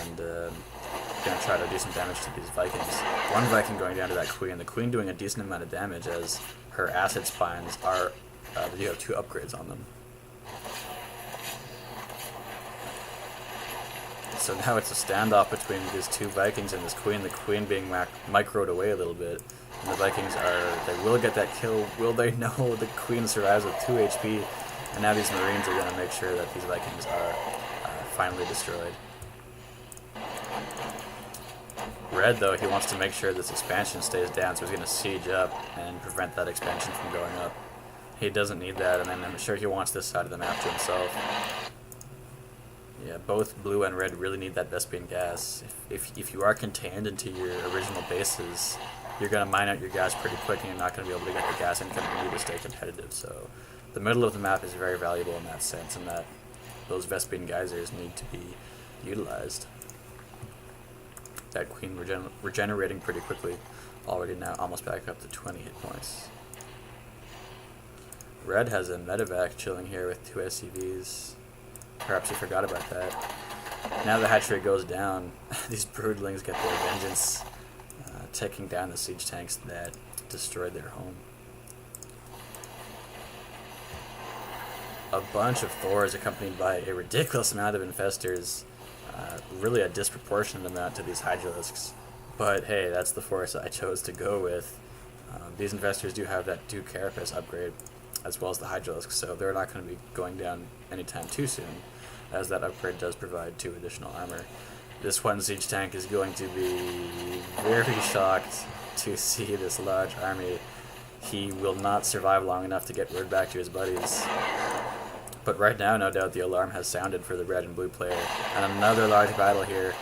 and gonna try to do some damage to these Vikings. One Viking going down to that Queen. The Queen doing a decent amount of damage as her acid spines are. They do have 2 upgrades on them. So now it's a standoff between these 2 Vikings and this Queen. The Queen being microed away a little bit. And the Vikings they will get that kill. Will they? No, the Queen survives with 2 HP. And now these Marines are going to make sure that these Vikings are finally destroyed. Red, though, he wants to make sure this expansion stays down, so he's going to siege up and prevent that expansion from going up. He doesn't need that, and then I'm sure he wants this side of the map to himself. Yeah, both blue and red really need that Vespian gas. If you are contained into your original bases, you're going to mine out your gas pretty quick, and you're not going to be able to get the gas income you need to stay competitive. So the middle of the map is very valuable in that sense, and that those Vespian geysers need to be utilized. That Queen regenerating pretty quickly, already now almost back up to 20 hit points. Red has a medevac chilling here with 2 SCVs. Perhaps he forgot about that. Now the hatchery goes down. These broodlings get their vengeance, taking down the siege tanks that destroyed their home. A bunch of Thors accompanied by a ridiculous amount of infestors. Really a disproportionate amount to these Hydralisks. But hey, that's the force I chose to go with. These infestors do have that Duke Carapace upgrade, as well as the Hydralisks, so they're not going to be going down anytime too soon, as that upgrade does provide 2 additional armor. This one siege tank is going to be very shocked to see this large army. He will not survive long enough to get word back to his buddies. But right now, no doubt, the alarm has sounded for the red and blue player. And another large battle here.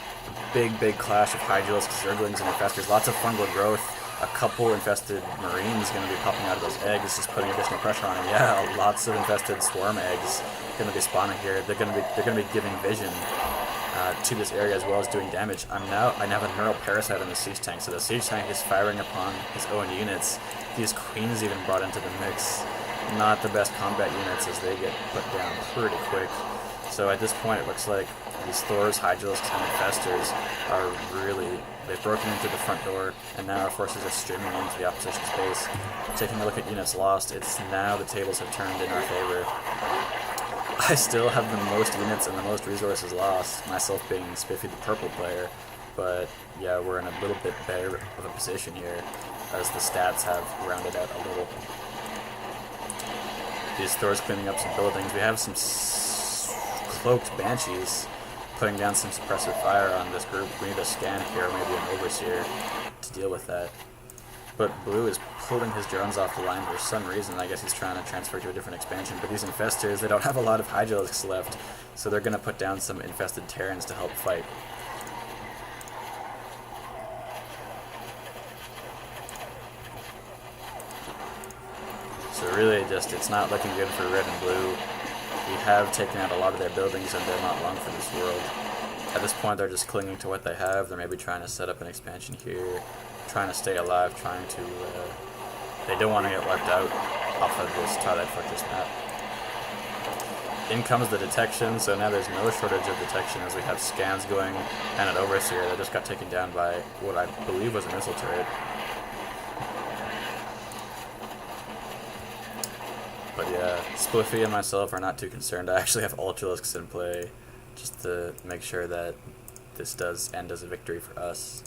A big clash of Hydralisks, Zerglings, and infestors. Lots of fungal growth. A couple infested Marines going to be popping out of those eggs, just putting additional pressure on them. Yeah, lots of infested swarm eggs going to be spawning here. They're going to be giving vision to this area as well as doing damage. I now have a neural parasite on the siege tank, so the siege tank is firing upon his own units. These Queens even brought into the mix. Not the best combat units as they get put down pretty quick. So at this point it looks like these Thors, Hydralisks, and infestors are really, they've broken into the front door, and now our forces are streaming into the opposition's base. Taking a look at units lost, it's now the tables have turned in our favor. I still have the most units and the most resources lost, myself being Spiffy the purple player, but yeah, we're in a little bit better of a position here as the stats have rounded out a little. These Thors cleaning up some buildings. We have some cloaked Banshees putting down some suppressive fire on this group. We need a scan here, maybe an overseer, to deal with that. But blue is pulling his drones off the line for some reason. I guess he's trying to transfer to a different expansion. But these infestors, they don't have a lot of Hydralisks left, so they're going to put down some infested Terrans to help fight. So really just, it's not looking good for red and blue. We have taken out a lot of their buildings and they're not long for this world. At this point they're just clinging to what they have. They're maybe trying to set up an expansion here, trying to stay alive, trying to, they don't want to get wiped out off of this Twilight Fortress map. In comes the detection, so now there's no shortage of detection as we have scans going and an overseer that just got taken down by what I believe was a missile turret. But yeah, Spliffy and myself are not too concerned. I actually have Ultralisks in play just to make sure that this does end as a victory for us.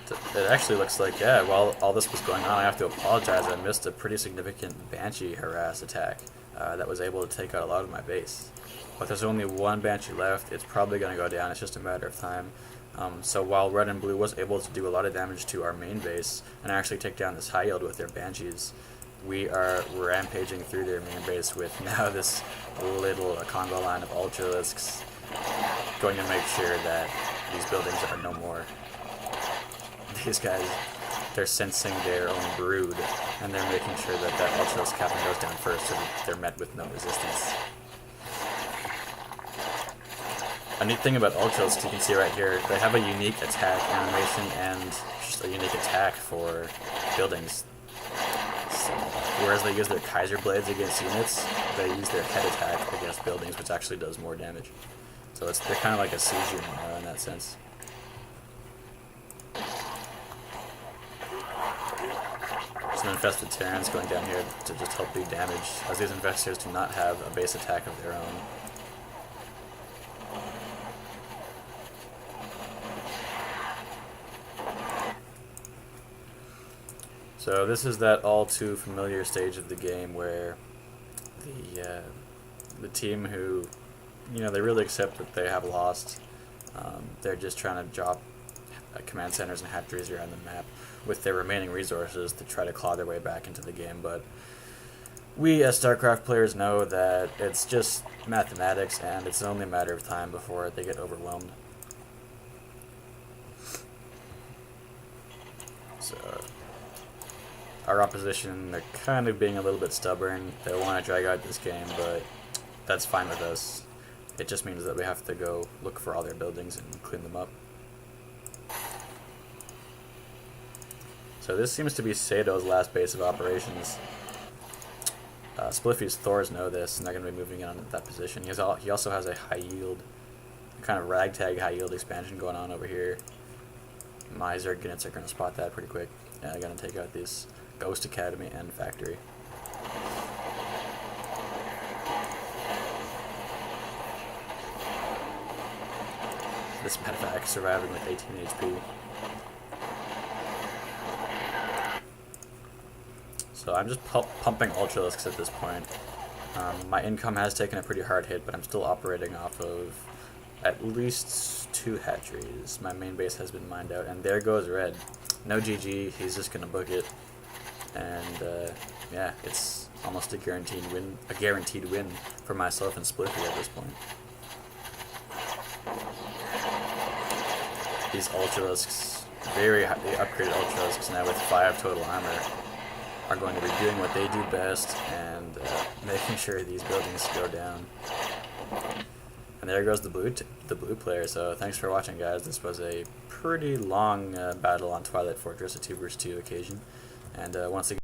But it actually looks like, yeah, while all this was going on, I have to apologize. I missed a pretty significant Banshee harass attack that was able to take out a lot of my base. But there's only one Banshee left. It's probably going to go down. It's just a matter of time. So while red and blue was able to do a lot of damage to our main base and actually take down this high yield with their Banshees, we are rampaging through their main base with now this little Congo line of Ultralisks going to make sure that these buildings are no more. These guys, they're sensing their own brood and they're making sure that that Ultralisk captain goes down first so that they're met with no resistance. A neat thing about Ultralisks, you can see right here, they have a unique attack animation and just a unique attack for buildings. So whereas they use their Kaiser blades against units, they use their head attack against buildings, which actually does more damage. So they're kind of like a siege unit in that sense. Some infested Terrans going down here to just help do damage, as these investors do not have a base attack of their own. So this is that all too familiar stage of the game where the team who, they really accept that they have lost. They're just trying to drop command centers and hatcheries around the map with their remaining resources to try to claw their way back into the game. But we as StarCraft players know that it's just mathematics, and it's only a matter of time before they get overwhelmed. So our opposition, they're kind of being a little bit stubborn. They want to drag out this game, but that's fine with us. It just means that we have to go look for all their buildings and clean them up. So this seems to be Sato's last base of operations. Spliffy's Thors know this, and they're going to be moving on to that position. He also has a high yield, kind of ragtag high yield expansion going on over here. My Zerg units are going to spot that pretty quick. And they're going to take out this Ghost Academy and factory. This medevac surviving with 18 HP. So I'm just pumping Ultralisks at this point. My income has taken a pretty hard hit, but I'm still operating off of at least 2 hatcheries. My main base has been mined out, and there goes Red. No GG, he's just gonna book it. And yeah, it's almost a guaranteed win for myself and Spliffy at this point. These Ultralisks, very highly upgraded Ultralisks now with 5 total armor, are going to be doing what they do best and making sure these buildings go down. And there goes the blue player. So thanks for watching, guys. This was a pretty long battle on Twilight Fortress, a 2 vs 2 occasion. And once again,